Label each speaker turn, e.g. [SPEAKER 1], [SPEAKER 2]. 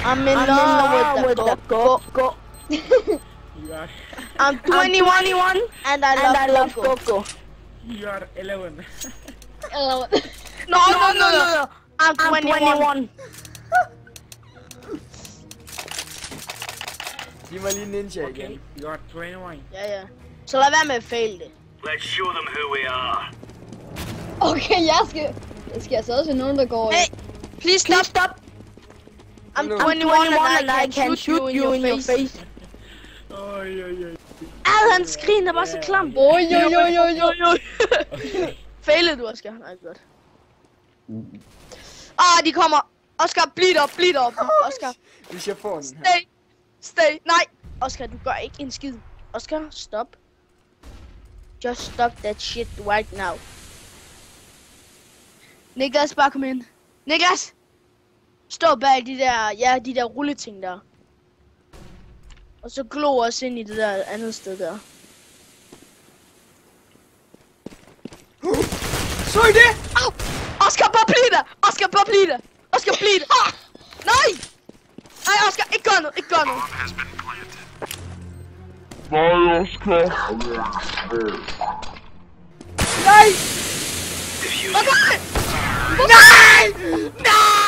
[SPEAKER 1] I'm in love with the Coco.
[SPEAKER 2] You are.
[SPEAKER 1] I'm 21 and I love Coco.
[SPEAKER 2] You are 11.
[SPEAKER 1] No. I'm 21.
[SPEAKER 3] Giv mig lige ninja igen.
[SPEAKER 2] You are 21.
[SPEAKER 1] Ja. Så lad være med at fail det.
[SPEAKER 4] Let's show them who we are.
[SPEAKER 5] Okay, jeg skal altså også nogen, der går...
[SPEAKER 1] Hey, please stop. I'm 21 and I can shoot you in your face. Han skriner bare så klam.
[SPEAKER 5] Oj.
[SPEAKER 1] Failede du, Oscar? Nej, godt. De kommer. Oscar, bleed op. Oscar.
[SPEAKER 3] Hvis jeg får den her.
[SPEAKER 1] Stay. Nej. Oscar, du gør ikke en skid. Oscar, stop. Just stop that shit right now. Niklas, bare kom ind. Niklas! Stå bag de der rulleting der. Og så glo os ind i det der andet sted der.
[SPEAKER 3] Så I det?
[SPEAKER 1] Au! Oscar, bare bliv der! Oscar, bliv der! Nej! Nej, Oscar, ikke gør noget!
[SPEAKER 6] Nej, Oscar.
[SPEAKER 3] Nej!
[SPEAKER 1] Okay!
[SPEAKER 3] Nej!